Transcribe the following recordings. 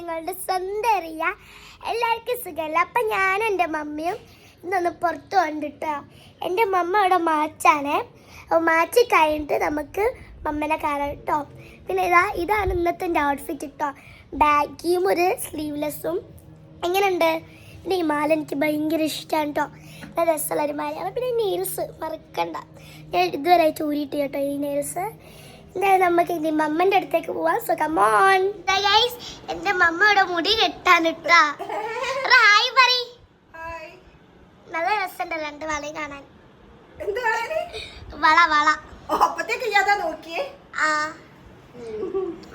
നിങ്ങളുടെ സ്വന്തം അറിയ എല്ലാവർക്കും സുഖമല്ല. അപ്പം ഞാനും എൻ്റെ മമ്മിയും ഇന്നൊന്ന് പുറത്ത് കൊണ്ടിട്ടോ. എൻ്റെ മമ്മ അവിടെ മാച്ചാണ്. അപ്പോൾ മാച്ച് കഴിഞ്ഞിട്ട് നമുക്ക് മമ്മനെ കാണാം കേട്ടോ. പിന്നെ ഇതാണ് ഇന്നത്തെ എൻ്റെ ഔട്ട്ഫിറ്റ് കേട്ടോ. ബാഗിയും ഒരു സ്ലീവ്ലെസ്സും. എങ്ങനെയുണ്ട്? പിന്നെ ഈ മാല എനിക്ക് ഭയങ്കര ഇഷ്ടമാണ് കേട്ടോ. നല്ല രസമുള്ളൊരു മാലയാണ്. പിന്നെ നെയിൽസ് മറക്കണ്ട, ഞാൻ ഇതുവരെ ഊരിയിട്ട് കേട്ടോ ഈ നെയിൽസ്. എന്തായാലും നമുക്ക് ഇനി മമ്മൻ്റെ അടുത്തേക്ക് പോവാം. So come on guys. എൻ്റെ മമ്മയുടെ മുടി കെട്ടാൻ ഇട്ടാ. ഹായ് പറ. നല്ല രസമുണ്ടല്ലോ രണ്ട് വളയും കാണാൻ. വള വള ആ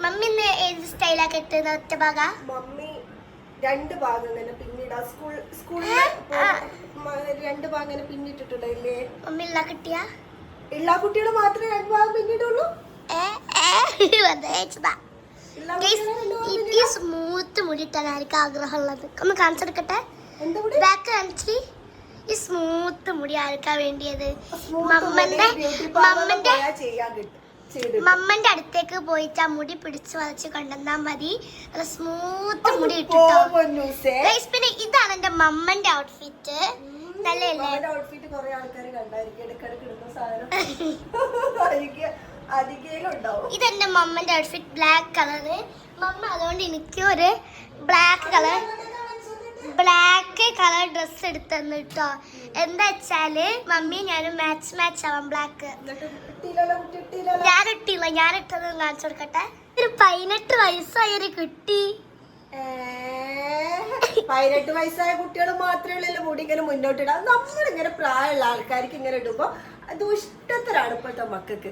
മമ്മി ഇന്ന് ഏത് സ്റ്റൈലാ കെട്ടുന്നത്? ഒറ്റ ഭാഗ മമ്മി രണ്ട് ഭാഗം തന്നെ പിന്നീട് സ്കൂളിൽ രണ്ട് ഭാഗം പിന്നിട്ടിട്ടുണ്ടല്ലേ. മമ്മി ഉള്ള കിട്ടിയ എല്ലാ കുട്ടികളും മാത്രമേ രണ്ട് ഭാഗം പിന്നിട്ടുള്ളൂ. സ്മൂത്ത് മുടിയിട്ടാൻ ആർക്കും ആഗ്രഹമുള്ളത് ഒന്ന് കാണിച്ചെടുക്കട്ടെ. ബാക്ക് കാണിച്ച് ഈ സ്മൂത്ത് മുടി ആർക്കാ വേണ്ടിയത്? മമ്മന്റെ അടുത്തേക്ക് പോയിട്ട് ആ മുടി പിടിച്ചു വളച്ച് കൊണ്ടുവന്നാ മതി. നല്ല സ്മൂത്ത് മുടി ഇട്ടിട്ടോ. പിന്നെ ഇതാണ് എന്റെ മമ്മന്റെ ഔട്ട്ഫിറ്റ്. നല്ലല്ലേ? ഇതെന്റെ മമ്മന്റെ ഔട്ട്ഫിറ്റ്. Black colour. മമ്മ അതുകൊണ്ട് എനിക്ക് ഒരു ബ്ലാക്ക് കളർ ഡ്രസ് എടുത്തെന്ന് കേട്ടോ. എന്താ വെച്ചാല് മമ്മി ഞാനും മാച്ച് ആവാം. ബ്ലാക്ക് ഞാൻ ഇട്ടത് കാണിച്ചു കൊടുക്കട്ടെ. ഒരു 18 വയസ്സായൊരു കുട്ടി. 18 വയസ്സായ കുട്ടികൾ മാത്രമേ മുടി ഇങ്ങനെ മുന്നോട്ടിടാം. നമ്മളിങ്ങനെ പ്രായമുള്ള ആൾക്കാർക്ക് ഇങ്ങനെ ഇടുമ്പോ ദുഷ്ടത്തരാണ് ഇപ്പോഴത്തെ മക്കൾക്ക്.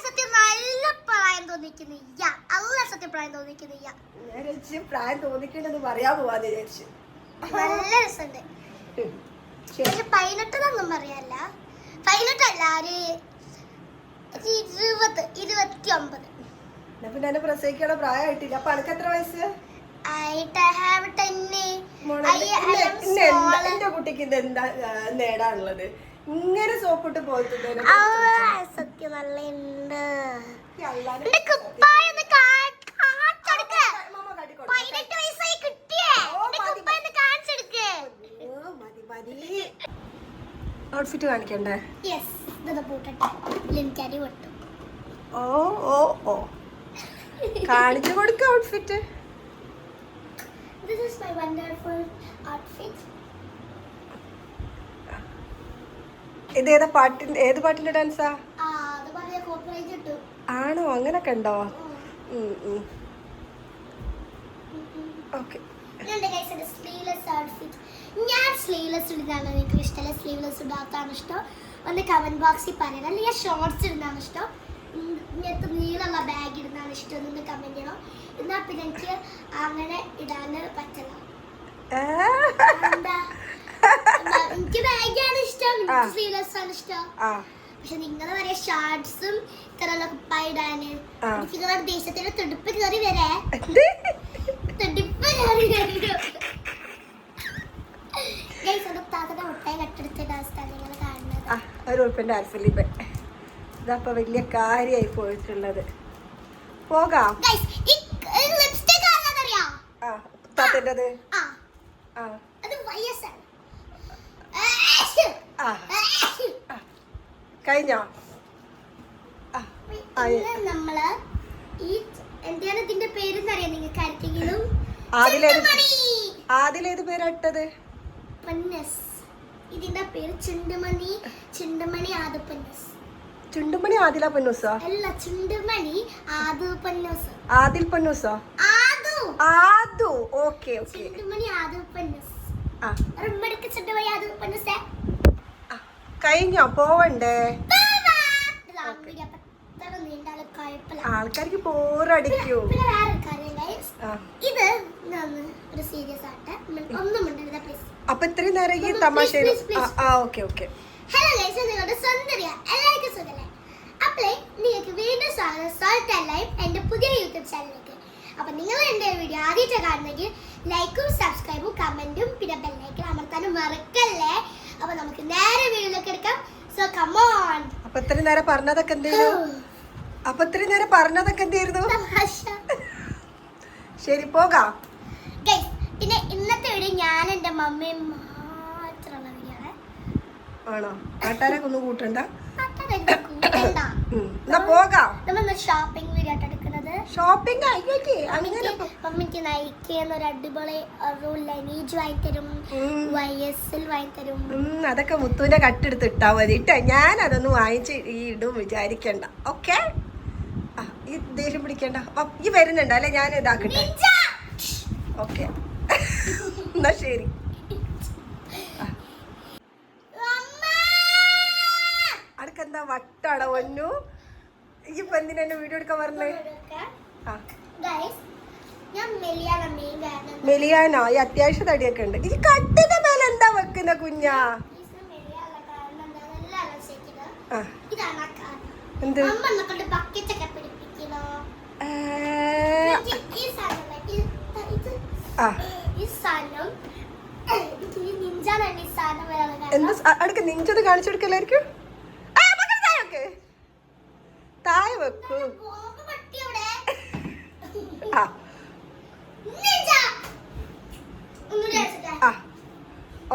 സത്യം നല്ല പ്രായം തോന്നിക്കുന്നില്ല. സത്യം പ്രായം തോന്നിക്കുന്നില്ല. പ്രായം തോന്നിക്കണ്ടെന്ന് പറയാൻ പോവാന്ന് വിചാരിച്ചു. നല്ല രസമുണ്ട്. പക്ഷെ 18 പറയാല്ല. 18 അല്ല, ഒരു 29. പിന്നെ എന്നെ പ്രസവിക്കാനുള്ള പ്രായമായിട്ടില്ല. അപ്പൊ അനക്ക് എത്ര വയസ്സ്? എന്റെ കുട്ടിക്ക് ഇത് എന്താ നേടാനുള്ളത്? ഇങ്ങനെ സോപ്പിട്ട് പോയിട്ടുണ്ട്. സത്യം നല്ല ഔട്ട്ഫിറ്റ് കാണിക്കണ്ടേ? ഓ ഓ ഓ കാണിച്ചു കൊടുക്ക outfit. This is my wonderful outfit. ഏത് പാട്ടിന്റെ ഡാൻസാ? ആണോ? അങ്ങനൊക്കെ ഉണ്ടോ? ഞാൻ സ്ലീവ്ലെസ് ഇടുന്നതാണ് എനിക്ക് ഇഷ്ടമല്ല. സ്ലീവ്ലെസ് ഇടാത്താണ് ഇഷ്ടം. ഒന്ന് കമന്റ് ബോക്സിൽ പറയാം. അല്ലെങ്കിൽ ഷോർട്സ് ഇടുന്നതാണ് ഇഷ്ടം. ഇങ്ങനത്തെ നീളമുള്ള ബാഗ് ഇടുന്നതാണ് ഇഷ്ടം എന്നൊന്ന് കമന്റ് ചെയ്യണം. എന്നാ പിന്നെ എനിക്ക് അങ്ങനെ ഇടാന് പറ്റില്ല. എനിക്ക് ബാഗാണ് ഇഷ്ടം, സ്ലീവ്ലെസ് ആണ് ഇഷ്ടം. പക്ഷെ നിങ്ങൾ പറയാ ഷോർട്സും ഇത്തരമുള്ള കുപ്പായ ഇടാന് എനിക്ക് ദേശത്തിന്റെ തുടുപ്പ് കയറി വരെ ഇതപ്പൊ വലിയ കാര്യമായി പോയിട്ടുള്ളത്. പോകാം. താത്തൻ്റെത് കഴിഞ്ഞോ? നമ്മള് ഈ എന്താണ് ഇതിന്റെ പേരെന്നറിയാം നിങ്ങൾക്ക് ആർക്കെങ്കിലും? ആദിലേത് പേരാ ഇട്ടത്? ഇതിന്റെ പേര് ചുണ്ടുമണി ആദുപന്നസ്. ചുണ്ടുമണി ആദില പന്നൂസോ? അല്ല, ചുണ്ടുമണി ആദുപന്നസ്. ആദിൽ പന്നൂസോ? ആദു. Okay okay. ചുണ്ടുമണി ആദുപന്നസ്. റമ്മടക്ക് ചുണ്ടുമണി ആദുപന്നസ്. കഴിഞ്ഞോ? പോവണ്ടേ? ആൾക്കാർക്ക് ബോറടിക്കൂ. ഇത് ഒരു സീരിയസ് ആട്ടെ. ഒന്നും അപ്പൊ ഇത്രയും നേരം ഈ തമാശ. Okay okay. ഹലോ ഗൈസ്, നിങ്ങളുടെ സ്വന്തം എല്ലാവർക്കും സുഖല്ലേ? അപ്പളേ നിങ്ങൾക്ക് വീണ്ടും സ്വാഗതം സോൾട്ട് ആൻഡ് ലൈഫ് എന്റെ പുതിയ യൂട്യൂബ് ചാനലിലേക്ക്. അപ്പൊ നിങ്ങൾ എന്റെ വീഡിയോ ആദ്യമായിട്ട് കാണുന്നെങ്കിൽ ലൈക്കും സബ്സ്ക്രൈബും കമന്റും പിന്നെ ബെല്ലൈക്കൺ അമർത്താനും മറക്കല്ലേ. അപ്പൊ നമുക്ക് നേരെ വീഡിയോയിലേക്ക് എടുക്കാം. So come on. അപ്പൊ ഇത്രയും നേരം പറഞ്ഞതൊക്കെ എന്തായിരുന്നു? ശരി പോകാം. Guys, പിന്നെ ഇന്നത്തെ വീഡിയോ ഞാൻ എൻ്റെ മമ്മിയും മാത്രമുള്ള വീഡിയോ ആണ്. ആണോ? നാട്ടാരൊക്കെ ഒന്നും കൂട്ടണ്ട. കൂട്ടണ്ട. പോകാം. നമ്മൾ ഷോപ്പിംഗ് വീഡിയോ ആയിട്ട് എടുക്കുന്നത്. ഷോപ്പിംഗ് മമ്മിക്ക് നയിക്കുന്ന ഒരു അടിപൊളി ഒരു ലനീജ് വാങ്ങിത്തരും, YSL വാങ്ങിത്തരും. അതൊക്കെ മുത്തൂന്റെ കട്ടെടുത്ത് ഇട്ടാ മതി ഇട്ടാ. ഞാൻ അതൊന്നും വാങ്ങിച്ച് ഈ ഇടും വിചാരിക്കണ്ട. ഓക്കെ, ഈ ദേഷ്യം പിടിക്കണ്ട. ഈ വരുന്നുണ്ട് അല്ലെ? ഞാൻ ഇതാക്കട്ടെ. ഓക്കെ എന്നാ ശരി. അടുക്കെന്താ വട്ടാണോ ഒന്നു? ഈ പെന്തിനെ എന്നെ വീഡിയോ എടുക്കാൻ പറഞ്ഞേ? മെലിയാനോ? ഈ അത്യാവശ്യം തടിയൊക്കെ ഉണ്ട്. ഈ കട്ടിന്റെ മേലെ എന്താ വെക്കുന്ന കുഞ്ഞാ? എന്ത് അടുക്ക നിഞ്ചത് കാണിച്ചു കൊടുക്കലായിരിക്കും. താഴെ വെക്കൂ.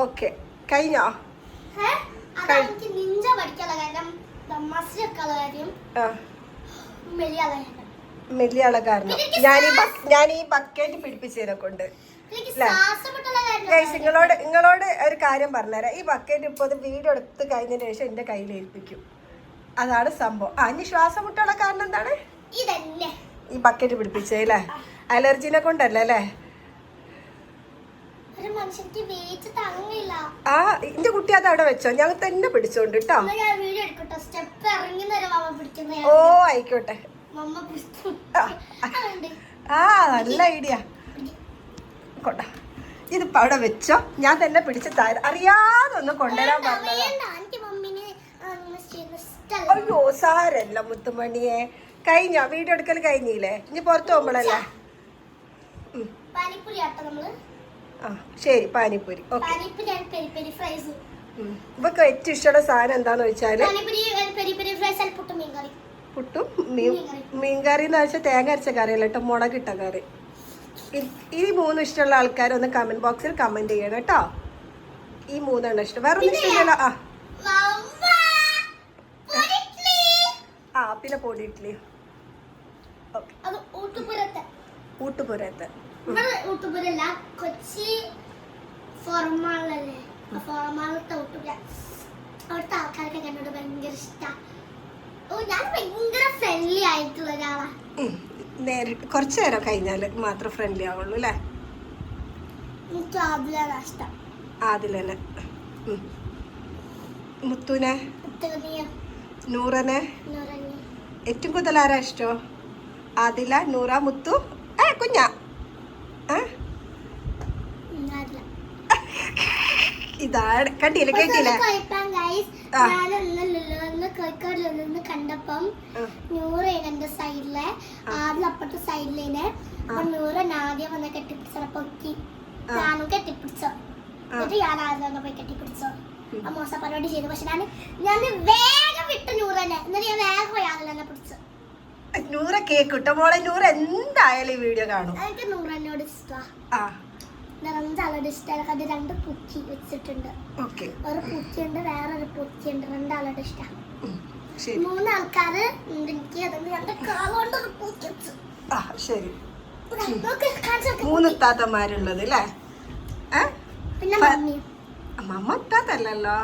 ഓക്കെ കഴിഞ്ഞോ? മെല്ലിയാള കാരണം ഞാൻ ഈ ബക്കറ്റ് പിടിപ്പിച്ചതിനെ കൊണ്ട് നിങ്ങളോട് ഒരു കാര്യം പറഞ്ഞുതരാം. ഈ ബക്കറ്റ് ഇപ്പോൾ വീഡിയോ എടുത്ത് കഴിഞ്ഞതിന് ശേഷം എന്റെ കയ്യിൽ ഏൽപ്പിക്കും. അതാണ് സംഭവം. ഇനി ശ്വാസം മുട്ടുള്ള കാരണം എന്താണ്? ഈ ബക്കറ്റ് പിടിപ്പിച്ചല്ലേ? അലർജിനെ കൊണ്ടല്ലേ അല്ലേ? എന്റെ കുട്ടി അത് അവിടെ വെച്ചോ, ഞാൻ തന്നെ പിടിച്ചോണ്ട് കേട്ടോ. ഓ ആയിക്കോട്ടെ. നല്ല ഐഡിയ. കൊണ്ട ഇതിപ്പോ അവിടെ വെച്ചോ, ഞാൻ തന്നെ പിടിച്ച് അറിയാതെ ഒന്ന് കൊണ്ടുവരാൻ പറഞ്ഞത്. അയ്യോ സാരല്ല മുത്തുമണിയെ. കഴിഞ്ഞോ? വീഡിയോ എടുക്കൽ കഴിഞ്ഞില്ലേ? ഇനി പുറത്ത് പോകുമ്പോഴല്ലേ? ശരി, പാനിപ്പൂരി. ഇവക്ക് ഏറ്റവും ഇഷ്ടമുള്ള സാധനം എന്താന്ന് വെച്ചാല് പുട്ടും മീൻകറി എന്ന് വെച്ചാൽ തേങ്ങ അരച്ച കറിയല്ല കേട്ടോ, മുളകിട്ട കറി. ഈ 3 ഇഷ്ടമുള്ള ആൾക്കാർ ഒന്ന് കമന്റ് ബോക്സിൽ കമന്റ് ചെയ്യണം കേട്ടോ. ഈ 3 ഇഷ്ടം, വേറെ ഒന്നും ഇഷ്ടമില്ലല്ലോ. പിന്നെ പൊടി ഇഡ്ഡലി. ഊട്ടുപുരത്ത് കൊച്ചി ഫോർമാളല്ലേ, അവിടുത്തെ ആൾക്കാർക്കൊക്കെ എന്നോട് ഭയങ്കര ഇഷ്ടമാണ്. ഞാൻ ഭയങ്കര ഫ്രണ്ട്ലി ആയിട്ടുള്ള ഒരാളാ. നേരിട്ട് കുറച്ചു നേരം കഴിഞ്ഞാല് മാത്രം ഫ്രണ്ട്ലി ആവുള്ളൂ അല്ലേ? എനിക്ക് ആദിലാണ് ഇഷ്ടം. ആദിലനെ. മുത്തുനെ? നൂറനെ? ഏറ്റവും കൂടുതൽ ആരാ ഇഷ്ടോ? ആദില, നൂറ, മുത്തു, കുഞ്ഞ? ഇതാണ് കണ്ടില്ല കേട്ടില്ല. കോഴിക്കോടിലൊന്ന് കണ്ടപ്പം നൂറ് എന്റെ സൈഡിലെ ആദ്യം അപ്പുറത്തെ സൈഡിലെ നൂറ് ആദ്യം വന്ന് കെട്ടിപ്പിടിച്ചപ്പോ ഞാനും കെട്ടിപ്പിടിച്ചോ. എന്നിട്ട് ഞാൻ ആദ്യം പോയി കെട്ടിപ്പിടിച്ചോ. ആ മോശ പരിപാടി ചെയ്തു. പക്ഷെ ഞാൻ വേഗം വിട്ടു നൂറനെ. എന്നിട്ട് ഞാൻ വേഗം പോയി ആദ്യം പിടിച്ചു. നൂറ കേക്കിട്ടോ മോളെ? നൂറ എന്തായാലും ഈ വീഡിയോ കാണും. എനിക്ക് നൂറനോട് ഇഷ്ടമാണ്. രണ്ടാളോട് ഇഷ്ടമാണ്. അത് 2 പൂച്ചി വെച്ചിട്ടുണ്ട്. ഒരു പൂച്ചയുണ്ട്, വേറൊരു പൂച്ചയുണ്ട്. 2 ആളോട് ഇഷ്ടമാണ്. 3 ആൾക്കാര് എനിക്ക് അതുകൊണ്ട് 2 കാലുകൊണ്ട് ഒരു പൂച്ച വെച്ചു. ശരി, 3 ഇത്താത്തമാരുള്ളത് അല്ലേ? പിന്നെ മമ്മ ഇത്താത്തല്ലോ.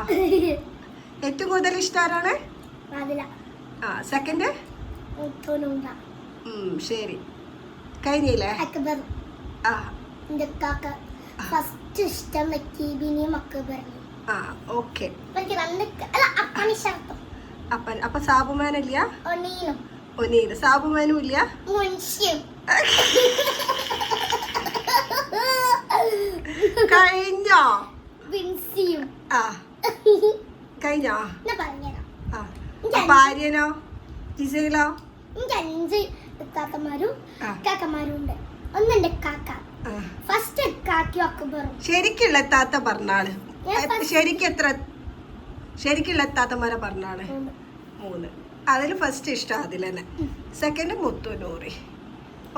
ഏറ്റവും കൂടുതൽ ഇഷ്ടാരാണ്? സെക്കൻഡ്? ശരി, കഴിഞ്ഞില്ലേ? ഫസ്റ്റ് ഇഷ്ടം ലക്കീബിനെയും അക്ബറിനെയും. ഓക്കെ. അപ്പൻ അപ്പൊ സാബുമാനില്ല? ഒനീലും സാബുമാനും ഇല്ല? കഴിഞ്ഞോ? കഴിഞ്ഞോ? ഭാര്യനോ? ജിസയിലോ? എനിക്ക് 5 ഇത്താത്തമാരും കാക്കമാരും ഉണ്ട്. ഒന്നെന്റെ കാക്ക. ഫസ്റ്റ് കാക്കിയും അക്ബറും. ശരിക്കുള്ള എത്താത്ത പറഞ്ഞാള്. ശരിക്കുള്ള എത്താത്തമാരെ പറഞ്ഞാള് 3. അതിൽ ഫസ്റ്റ് ഇഷ്ടം അതിൽ തന്നെ. സെക്കൻഡ് മുത്തു, നൂറി.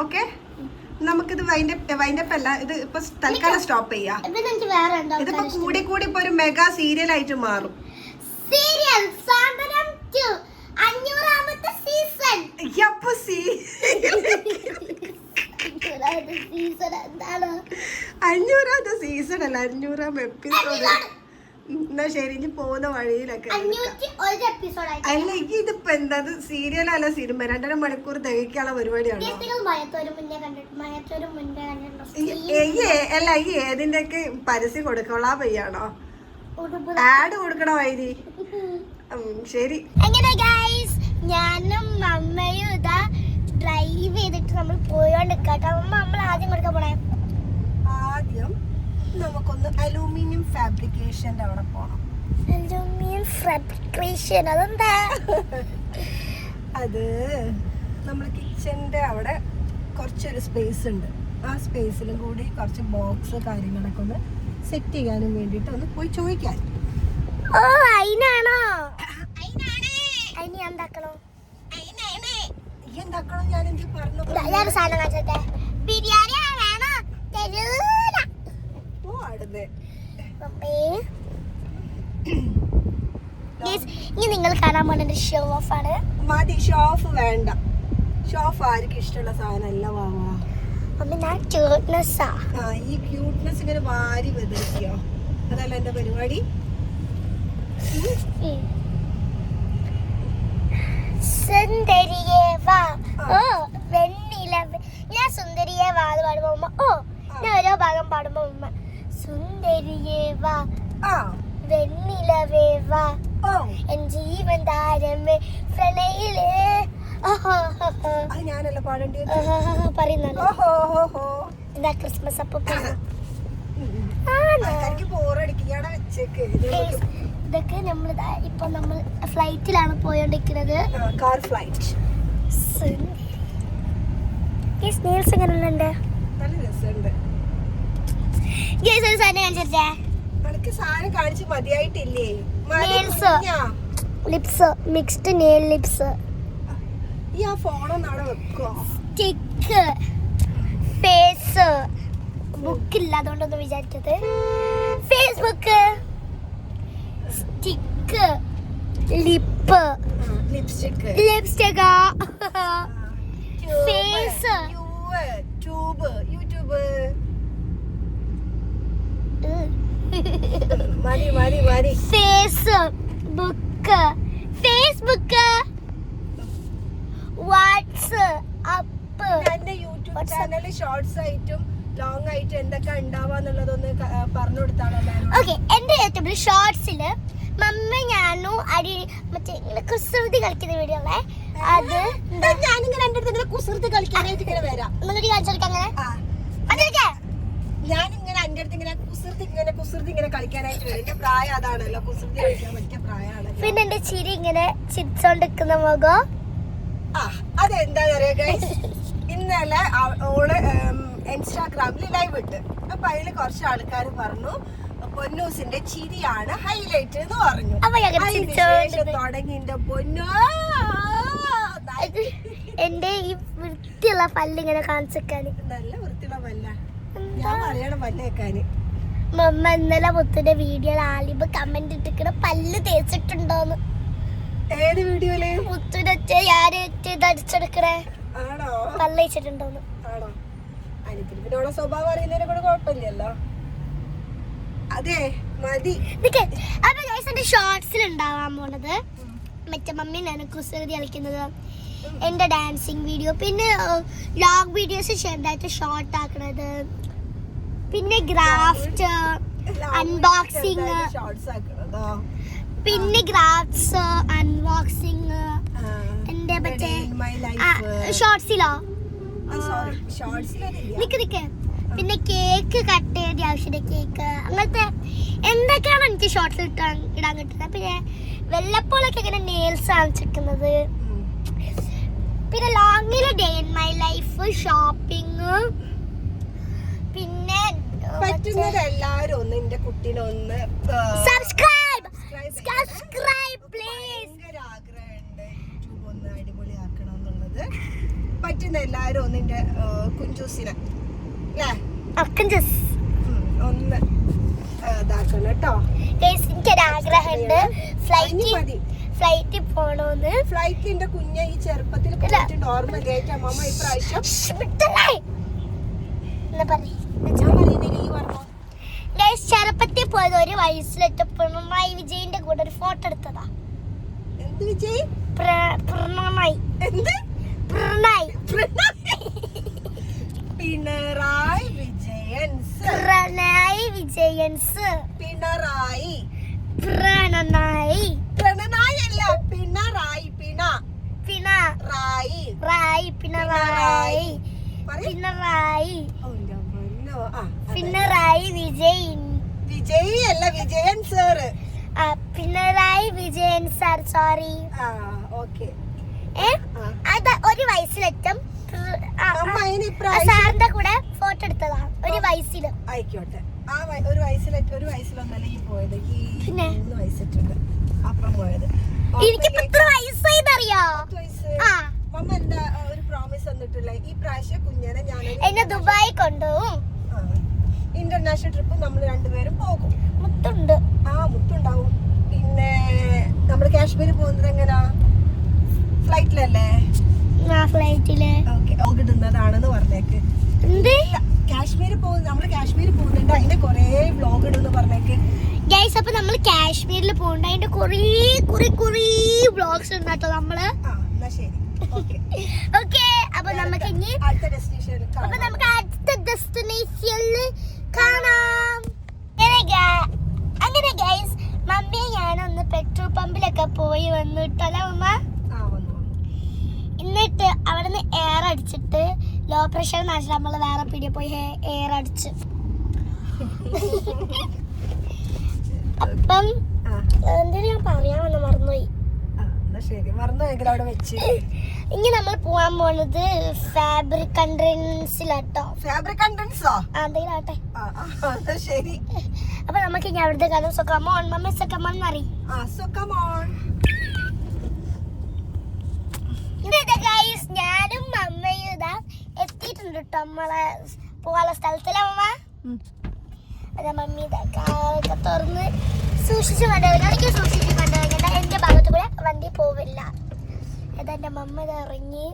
ഓക്കെ, നമുക്കിത് വൈൻഡപ്പ് അല്ല, ഇത് ഇപ്പൊ തൽക്കാലം സ്റ്റോപ്പ് ചെയ്യാം. ഇതിപ്പോ കൂടി കൂടി ഇപ്പൊ ഒരു മെഗാ സീരിയൽ ആയിട്ട് മാറും. അഞ്ഞൂറാമത്തെ സീസൺ അല്ല, 500ാം എപ്പിസോഡ്. എന്നാ ശരി, ഇനി പോകുന്ന വഴിയിലൊക്കെ അല്ല. ഇതിപ്പോ എന്താ സീരിയൽ അല്ല സിനിമ? 2.5 മണിക്കൂർ തികയ്ക്കാനുള്ള പരിപാടിയാണോ? അല്ല, ഈ ഏതിന്റെ ഒക്കെ പരസ്യം കൊടുക്കോളാ പയ്യാണോ? ആഡ് കൊടുക്കണ വൈരി. ശരി, അങ്ങനെ ഗൈസ് ഞാനും അമ്മയും ഇതാ ഡ്രൈവ് ചെയ്തിട്ട് നമ്മൾ പോയോണ്ടിരിക്കട്ടെ. നമ്മൾ ആദ്യം കൊടുക്കാൻ പോണേ, ആദ്യം നമുക്കൊന്ന് അലൂമിനിയം ഫാബ്രിക്കേഷന്റെ അവിടെ പോണം. അലൂമിനിയം ഫാബ്രിക്കേഷൻ അതെന്താ? അത് നമ്മുടെ കിച്ചന്റെ അവിടെ കുറച്ചൊരു സ്പേസ് ഉണ്ട്. ആ സ്പേസിലും കൂടി കുറച്ച് ബോക്സ് കാര്യങ്ങളൊക്കെ ഒന്ന് സെറ്റ് ചെയ്യാനും വേണ്ടിട്ട് ഒന്ന് പോയി ചോദിക്കാൻ. ഓ അതിനാണോ? അതിന് എന്താക്കണോ? എന്താക്കണോ? ഞാൻ എന്ത് പറഞ്ഞു? ഞാൻ സാധനം കാണിച്ചേ, ബിരിയാണി വേണോ? തരൂല. ഓ അടുത്ത് ഇനി നിങ്ങൾ കാണാൻ പോകുന്നത് ഷോ ഓഫ് ആണ്. മതി, ഷോ ഓഫ് വേണ്ട. ഷോ ഓഫ് ആർക്കും ഇഷ്ടമുള്ള സാധനമല്ല വാവാ. ഈ ക്യൂട്ട്നെസ് ഇങ്ങനെ വാരി വെതിരിക്കോ? അതല്ല എന്റെ പരിപാടി. സുന്ദരിയേ വാ, ഓ വെണ്ണിലവേ. ഞാൻ സുന്ദരിയേ വാ എന്ന് പാടുമ്പോ ഉമ്മ, ഓ ഞാൻ ഓരോ ഭാഗം പാടുമ്പോ ഉമ്മ സുന്ദരിയേ വാ, വെണ്ണിലവേ വാ, എൻ ജീവൻ താരമേ പ്രണയിലേ. ഞാനല്ല പാടേണ്ടത്, പറയുന്നല്ലോ. എന്താ ക്രിസ്മസ് അപ്പൊ ഇതൊക്കെ നമ്മൾ ഇപ്പൊ നമ്മൾ ഫ്ലൈറ്റിലാണ് പോയോണ്ടിരിക്കുന്നത്. Car flight. സ്നേൽസ് എങ്ങനെയുണ്ട്? നല്ല രസമുണ്ട്. സാധനം കാണിച്ച് മതിയായിട്ടില്ലേ? Lips, mixed nail lips. ഈ ആ ഫോണൊന്നും അവിടെ വെക്കോ? സ്റ്റിക്ക്, ഫേസ് ബുക്കില്ല അതുകൊണ്ടൊന്നും വിചാരിച്ചത്. Facebook, stick, lip, lipstick, face, tube, YouTube. മതി മതി മതി. Face book, Facebook, WhatsApp. എന്റെ യൂട്യൂബ് ചാനലിൽ ഷോർട്സ് ആയിട്ടും ലോങ് ആയിട്ട് എന്തൊക്കെ ഉണ്ടാവാന്നുള്ളതൊന്ന് പറഞ്ഞു കൊടുത്താണല്ലോ. ഓക്കെ, എന്റെ യൂട്യൂബിൽ ഷോർട്സില് മമ്മ ഞാനും അടി മറ്റേ ഇങ്ങനെ കുസൃതി കളിക്കുന്ന വീഡിയോ അല്ലേ, അത് ഞാനിങ്ങനെ എന്റെ അടുത്ത് കുസൃതി കളിക്കാനായിട്ട് ഇങ്ങനെ വരാം. ഒന്നുകൂടി കാണിച്ചു കൊടുക്കാം. അങ്ങനെ ഞാനിങ്ങനെ എന്റെ അടുത്ത് ഇങ്ങനെ കുസൃതി ഇങ്ങനെ കളിക്കാനായിട്ട് വരും. എന്റെ പ്രായം അതാണല്ലോ, കുസൃതി കളിക്കാൻ പറ്റിയ പ്രായമാണ്. പിന്നെ എന്റെ ചിരി ഇങ്ങനെ ചിരിച്ചോണ്ടിരിക്കുന്ന മുഖം. അതെന്താ പറയാ, ഇന്നലെ ഓള് ഇൻസ്റ്റാഗ്രാമിൽ ലൈവ് ഇട്ട്. അപ്പൊ അതില് കുറച്ച് ആൾക്കാർ പറഞ്ഞു പൊന്നൂസിന്റെ ചിരിയാണ് ഹൈലൈറ്റ് എന്ന് പറഞ്ഞു. തുടങ്ങി എന്റെ പൊന്നോ എന്റെ ഈ വൃത്തിയുള്ള പല്ലിങ്ങനെ കാണിച്ചേക്കാന്. നല്ല വൃത്തിയുള്ള പല്ല, ഞാൻ പറയണം പല്ലേക്കാന്. മമ്മ ഇന്നലെ മുത്തിന്റെ വീഡിയോയിൽ ആലിബ് കമന്റ് ഇട്ടിക്കണ പല്ല് തേച്ചിട്ടുണ്ടോന്ന്. ഏത് വീഡിയോയില്? മുത്തുനൊറ്റ ഞാന് അടിച്ചെടുക്കണേ ആണോ? പല്ല് തേച്ചിട്ടുണ്ടോന്ന്. ആണോ? അനിപ്പിന് പിന്നെ ഓളെ സ്വഭാവം അറിയുന്നതിനെ കൂടെ കുഴപ്പമില്ലല്ലോ. അതെ മതി. അപ്പൊ ഗൈസ് എന്റെ ഷോർട്സിൽ ഉണ്ടാവാൻ പോണത് മറ്റേ മമ്മി ഞാൻ കുസൃതി കളിക്കുന്നത്, എന്റെ ഡാൻസിങ് വീഡിയോ, പിന്നെ ലോങ് വീഡിയോസ് ചെറുതായിട്ട് ഷോർട്ട് ആക്കണത്, പിന്നെ ഗ്രാഫ്റ്റ് അൺബോക്സിങ്, പിന്നെ ഗ്രാഫ്റ്റ്സ് അൺബോക്സിങ്. എന്റെ മറ്റേ ഷോർട്സിലോ നിക്ക് പിന്നെ കേക്ക് കട്ട് ചെയ്ത ആവശ്യമില്ല, കേക്ക് അങ്ങനത്തെ എന്തൊക്കെയാണ് എനിക്ക് ഷോർട്സിൽ ഇടാൻ കിട്ടുന്നത്. പിന്നെ വെള്ളപ്പോളൊക്കെ ഇങ്ങനെ നെയിൽസ് കാണിച്ചിരിക്കുന്നത്, പിന്നെ ലോങ്ങില് day in my life, shopping, പിന്നെ എല്ലാരും ഒന്ന് എന്റെ കുട്ടീനെ ഒന്ന് സബ്സ്ക്രൈബ് പ്ലീസ്. ആഗ്രഹമുണ്ട് യൂട്യൂബ് ഒന്ന് അടിപൊളിയാക്കണം എന്നുള്ളത്. പറ്റുന്ന എല്ലാരും ഒന്നിന്റെ കുഞ്ചൂസിനെ അല്ലേ അക്കഞ്ചസ് ഒന്ന് ഇതാക്കണം കേട്ടോ. എനിക്കൊരാഗ്രഹമുണ്ട് മതി ഫ്ലൈറ്റിൽ പോണോന്ന്. ഫ്ലൈറ്റിന്റെ കുഞ്ഞ ഈ ചെറുപ്പത്തിൽ പോയിട്ട് നോർമലി ആയിട്ട് അമ്മ ഇപ്രാവശ്യം ചെറുപ്പത്തിൽ പോയത് ഒരു വയസ്സിലെത്തി പിണറായി വിജയന്റെ കൂടെ ഒരു ഫോട്ടോ എടുത്തതാ. എന്ത് വിജയ്? പിണറായി എന്ത് പിണറായി പിണറായി വിജയൻസ് പിണറായി വിജയൻസ് പിണറായി പ്രണനായി പിണറായി അല്ല പിണറായി പിണറായി റായി പിണറായി പിണറായി പിണറായി വിജയ് അല്ല Vijayan sir. Pinarayi Vijayan sir sorry. Okay അത് ഒരു വയസ്സിലെത്തും സാറിന്റെ സാറിന്റെ കൂടെ ഫോട്ടോ എടുത്തതാ ഒരു വയസ്സില്. ആയിക്കോട്ടെ. ആ ഒരു വയസ്സിലൊന്നല്ല ഈ പോയത്. ഈ 3 വയസ്സിട്ടുണ്ട് അപ്പുറം പോയത്. എനിക്ക് എത്ര വയസ്സായിന്നറിയോ? മമ്മ എന്താ ഒരു പ്രോമിസ് തന്നിട്ടുള്ള ഈ പ്രാവശ്യം കുഞ്ഞനെ ഞാൻ എന്നെ ദുബായി കൊണ്ടുപോകും. ഇന്റർനാഷണൽ ട്രിപ്പ് നമ്മൾ രണ്ടുപേരും പോകും. മുത്തുണ്ട്. മുത്തുണ്ടാവും. പിന്നെ നമ്മള് കാശ്മീർ പോകുന്നത് എങ്ങനാ? ഫ്ലൈറ്റിലല്ലേ? ഫ്ലൈറ്റില് ഇടുന്നതാണെന്ന് പറഞ്ഞേക്ക്. കാശ്മീർ പോകുന്നുണ്ട് അതിന്റെ കൊറേ വ്ലോഗ് ഇടുന്ന് പറഞ്ഞേക്ക്. ഗൈസ് അപ്പൊ നമ്മള് കാശ്മീരിൽ പോകുന്നുണ്ട് അതിന്റെ കൊറേ വ്ലോഗ്സ് ഉണ്ട് കേട്ടോ നമ്മള്. എന്നാ ശരി. ഓക്കെ അപ്പൊ നമുക്ക് ഇനി അടുത്ത ഡെസ്റ്റിനേഷനിൽ കാണാം. അങ്ങനെ ഗൈസ് മമ്മിയെ ഞാനൊന്ന് പെട്രോൾ പമ്പിലൊക്കെ പോയി വന്നിട്ടല്ല മമ്മ. എന്നിട്ട് അവിടെ നിന്ന് എയർ അടിച്ചിട്ട് ലോ പ്രഷർ നാട്ടിൽ നമ്മള് വേറെ പീടിയ പോയി എയർ അടിച്ച്. അപ്പം എന്തെങ്കിലും ഞാൻ പറയാമെന്ന് മറന്നുപോയി. ഇനി നമ്മൾ പോവാൻ പോണത് ഫാബ്രിക് കൺട്രീസിലാട്ടോ. എന്തെങ്കിലും ആട്ടെ. അപ്പൊ നമുക്ക് ഇനി അവിടുത്തെ കാലം സൊക്കമോൺ മമ്മ സൊക്കമോൺ എന്നറിയും. ഞാനും അമ്മയും ഇതാ എത്തിയിട്ടുണ്ട് കേട്ടോ നമ്മളെ പോവാനുള്ള സ്ഥലത്തിലെ അമ്മ. അതാ മമ്മി ഇതാ കാറൊക്കെ തുറന്ന് സൂക്ഷിച്ചു കണ്ടുകഴിഞ്ഞാൽ സൂക്ഷിച്ചു കണ്ടുകഴിഞ്ഞാൽ എന്റെ ഭാഗത്ത് കൂടെ വണ്ടി പോവില്ല. അതാ എന്റെ മമ്മ ഇത് ഇറങ്ങി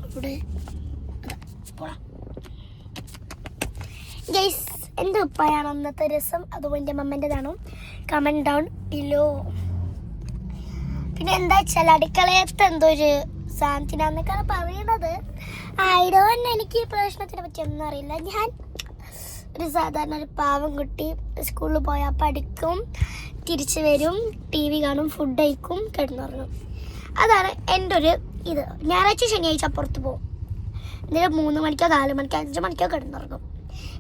ഇവിടെ പോടാ. ഗൈസ് എന്റെ ഉപ്പായാണ് അന്നത്തെ രസം, അതുപോലെ എന്റെ മമ്മൻ്റെതാണോ കമന്റ് ഡൗൺ ബിലോ. പിന്നെ എന്താ വെച്ചാൽ അടുക്കളയത്ത് എന്തോ ഒരു സാന്തിനാന്നൊക്കെയാണ് പറയണത്. ആയിടോന്ന് എനിക്ക് ഈ പ്രശ്നത്തിനെ പറ്റി ഒന്നും അറിയില്ല. ഞാൻ ഒരു സാധാരണ ഒരു പാവം കുട്ടി, സ്കൂളിൽ പോയാൽ പഠിക്കും, തിരിച്ചു വരും, TV കാണും, ഫുഡ് കഴിക്കും, കിടന്നുറങ്ങും. അതാണ് എൻ്റെ ഒരു ഇത്. ഞായറാഴ്ച ശനിയാഴ്ച പുറത്ത് പോകും. എന്നിട്ട് 3 മണിക്കോ 4 മണിക്കോ 5 മണിക്കോ കിടന്നുറങ്ങും,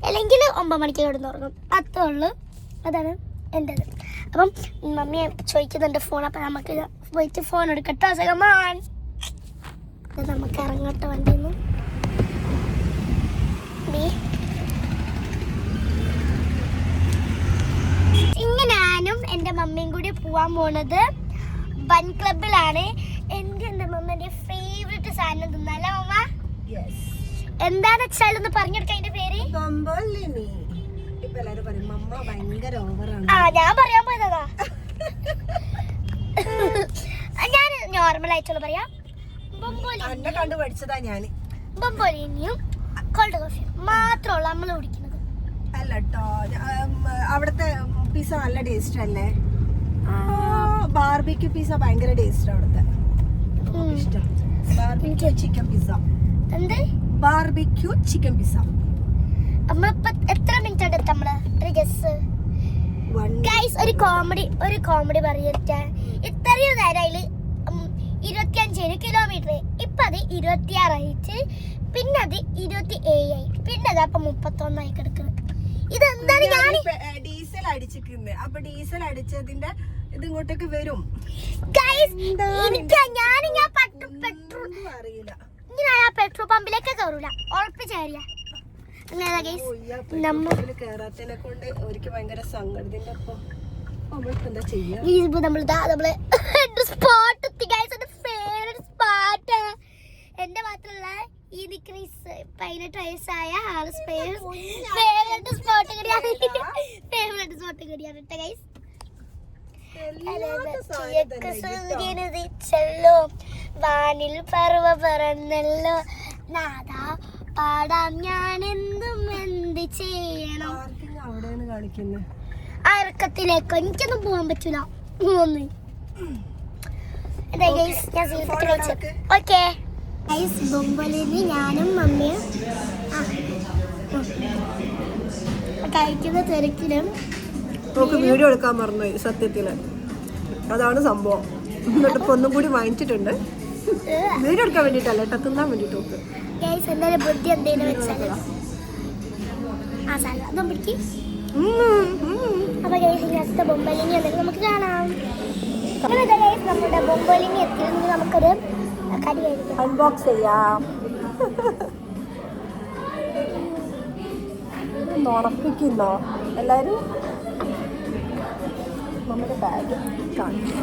അല്ലെങ്കിൽ 9 മണിക്കോ കിടന്നുറങ്ങും. അത്രേ ഉള്ളൂ. അതാണ് എൻ്റെ ഇത്. അപ്പം മമ്മിയെ ചോദിക്കുന്നുണ്ട് ഫോൺ. അപ്പം നമുക്ക് പോയിട്ട് ഫോൺ എടുക്കട്ടോ സകമാൻ. നമുക്ക് ഇറങ്ങട്ടെ വണ്ടിയിൽ നിന്ന്. ഇങ്ങനെ ഞാനും എൻ്റെ മമ്മിയും കൂടി പോവാൻ പോണത് ബൺ ക്ലബിലാണ്. എനിക്ക് എൻ്റെ മമ്മന്റെ ഫേവറേറ്റ് സാധനം തിന്നല്ല മമ്മ. എന്താന്ന് വെച്ചാൽ ഒന്ന് പറഞ്ഞെടുക്ക അതിന്റെ പേര്. ഞാൻ പറയാൻ പോയതാ. ഞാൻ നോർമൽ ആയിട്ടുള്ള പറയാം. ബൊമ്പോലിനിയും കോൾഡ് കോഫി മാത്രമുള്ള നമ്മൾ കുടിക്കുന്നത്. അല്ലട്ടോ, അവിടുത്തെ പിസ്സ നല്ല ടേസ്റ്റ് അല്ലേ? ബാർബിക്യൂ പിസ്സ ഭയങ്കര ടേസ്റ്റ് അവിടുത്തെ. Barbecue chicken pizza. എന്ത് ബാർബിക്യൂ ചിക്കൻ പിസ്സ? നമ്മളിപ്പോ എത്ര മിനിറ്റ് എടുത്ത് നമ്മള് ഒരു ഗസ് ഗൈസ് ഒരു കോമഡി പറയട്ടെ. ഇത്രയും നേരം 25 കിലോമീറ്റർ, ഇപ്പൊ അത് 26 ആയിട്ട്, പിന്നെ അത് 27 ആയി, പിന്നെ അത് അപ്പൊ 31 ആയി കിടക്കുന്നത്. ഇതെന്താണ്? ഞാൻ ഡീസൽ അടിച്ചിരിക്കുന്നത്. അപ്പൊ ഡീസൽ അടിച്ചതിന്റെ ഇത് ഇങ്ങോട്ടേക്ക് വരും. പെട്രോൾ പമ്പിലേക്ക് കയറൂല, ഉറപ്പിച്ചേരിയ. കേറാത്തതിനെ കൊണ്ട് ഒരിക്കൽ ഭയങ്കര സങ്കടത്തിന്റെ ഒപ്പം സ്പോട്ട് എന്റെ മാത്രല്ല 18 വയസ്സായ ആള് ഫേവറേറ്റ് സ്പോട്ട് കൂടിയാണ് കേട്ടോ ഗൈസ്. സൂര്യനുദിച്ചല്ലോ വാനിൽ പറവ പറന്നല്ലോ നാദാ പാടാം ഞാൻ എന്ത് ചെയ്യണം. അവിടെയാണ് കാണിക്കുന്നത് ആ ഇറക്കത്തിലേക്കോ എനിക്കൊന്നും പോകാൻ പറ്റൂല. ഓക്കെ ബൊമ്പലിന് ഞാനും മമ്മിയും കഴിക്കുന്ന തിരക്കിലും വീഡിയോ എടുക്കാൻ മറന്നുപോയി സത്യത്തില്. അതാണ് സംഭവം. എന്നിട്ട് ഇപ്പൊ ഒന്നും കൂടി വാങ്ങിച്ചിട്ടുണ്ട്. വീഡിയോ എടുക്കാൻ വേണ്ടിട്ടല്ല കേട്ടോ, തിന്നാൻ വേണ്ടിട്ട്. എന്തായാലും ബുദ്ധി എന്തേലും വെച്ചാല് ആ സാധനം അതും പിടിക്കും. അപ്പൊ ഇങ്ങനത്തെ ബൊമ്പലിനി എന്തെങ്കിലും നമുക്ക് കാണാം. നമ്മുടെ ബൊമ്പലിനി എത്തിയെങ്കിൽ നമുക്കൊരു കടിയായിരിക്കും അൺബോക്സ് ചെയ്യാം. ഉറപ്പിക്കുന്നോ എല്ലാരും? നമ്മുടെ ബാഗ് കാണിച്ചു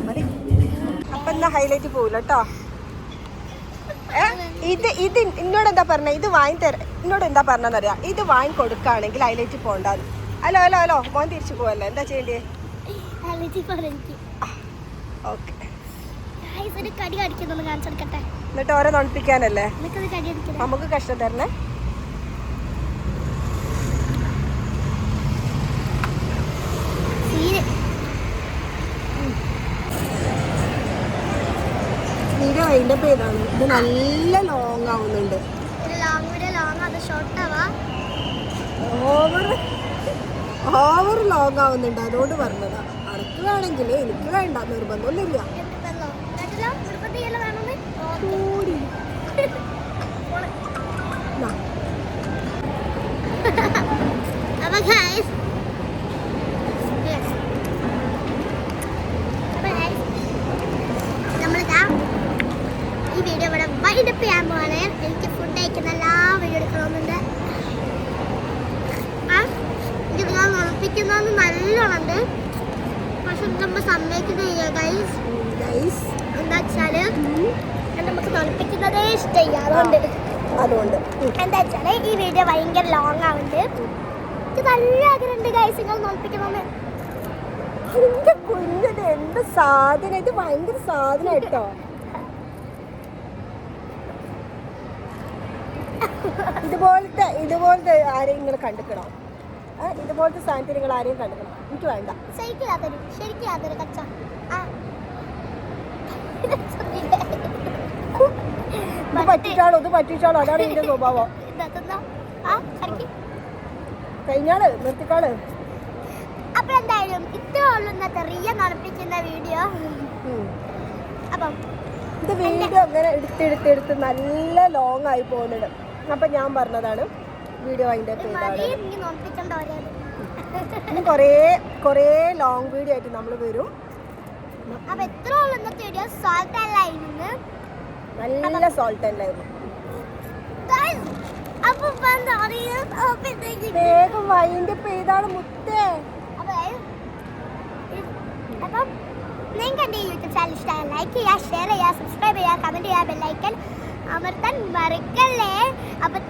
മതി. അപ്പൊ എന്നാ ഹൈലൈറ്റ് പോവില്ല കേട്ടോ. ഇത് എന്നോട് എന്താ പറഞ്ഞ, ഇത് വാങ്ങി എന്നോട് എന്താ പറഞ്ഞറിയാം, ഇത് വാങ്ങി കൊടുക്കുകയാണെങ്കിൽ ഹൈലൈറ്റ് പോകണ്ടാന്ന്. ഹലോ മോൻ തിരിച്ചു പോവല്ലേ, എന്താ ചെയ്യണ്ടേ? ഓക്കെ എന്നിട്ട് ഓരോ നൊളിപ്പിക്കാനല്ലേ നമുക്ക് കഷ്ടം തരണേ. വീഡിയോ അതിന്റെ പേരാണ്. ഇത് നല്ല ലോങ് ആവുന്നുണ്ട്. ഓവർ ലോങ് ആവുന്നുണ്ട്, അതുകൊണ്ട് പറഞ്ഞതാ. അടക്കുകയാണെങ്കിൽ എനിക്ക് വേണ്ട, നിർബന്ധമൊന്നുമില്ല. ഈ വീഡിയോ ഇവിടെ വൈൻഡപ്പ് ചെയ്യാൻ പോവാണ്. എനിക്ക് ഫുഡ് കഴിക്കുന്ന എല്ലാ വീഡിയോ എടുക്കണമെന്നുണ്ട്. എനിക്ക് നിങ്ങൾ ഉറപ്പിക്കുന്നതെന്ന് നല്ലോണുണ്ട്. പക്ഷെ നമ്മൾ സമ്മതിക്കുന്നില്ല ഗൈസ്. എന്താ വെച്ചാല് നമുക്ക് തുറപ്പിക്കുന്നതേ ഇഷ്ടമില്ല. അതുകൊണ്ട് എന്താ വെച്ചാല് ഈ വീഡിയോ ഭയങ്കര ലോങ് ആവുന്നുണ്ട്. എനിക്ക് നല്ല ആഗ്രഹമുണ്ട് ഗൈസ് നിങ്ങൾ തുറപ്പിക്കണമെന്ന്. എന്റെ കുഞ്ഞത് എന്ത് സാധനം, ഇത് ഭയങ്കര സാധനം കേട്ടോ. ഇതുപോലത്തെ ആരെയും നിങ്ങൾ കണ്ടിക്കണോ? ഇതുപോലത്തെ സാധനത്തിൽ നിങ്ങൾ ആരെയും കണ്ടിക്കണം? എനിക്ക് വേണ്ട. ശരിക്കും കച്ച ഇത് പറ്റിച്ചാളോ അതാണ് എന്റെ സ്വഭാവം. കഴിഞ്ഞാള് നിർത്തിക്കാള്. അപ്പൊ എന്തായാലും ഇത്രേ ഉള്ളൂ ഇന്നത്തെ റിയ നടപ്പിക്കുന്ന വീഡിയോ. അപ്പം ഇത് വീഡിയോ അങ്ങനെ എടുത്ത് നല്ല ലോങ് ആയി പോകുന്നുണ്ട്. അപ്പൊ ഞാൻ പറഞ്ഞതാണ് വീഡിയോ അതിൻ്റെ ഇനി കുറേ ലോങ് വീഡിയോ ആയിട്ട് നമ്മൾ വരും. അപ്പൊ എത്ര ഉള്ളൂ ഇന്നത്തെ വീഡിയോ. സോൾട്ട് ആൻഡ് ലൈമിന്ന് നല്ല സോൾട്ട് ആൻഡ് ലൈം. വേഗം വൈൻ്റെ പേതാണ് മുത്തേ. അപ്പം നിങ്ങൾക്ക് എൻ്റെ യൂട്യൂബ് ചാനൽ ഇഷ്ടമായി ലൈക്ക് ചെയ്യുക, ഷെയർ ചെയ്യുക, സബ്സ്ക്രൈബ് ചെയ്യുക, കമൻറ്റ് ചെയ്യുക, ബെല്ലൈക്കൻ അമർത്താൻ മറക്കല്ലേ. അപ്പം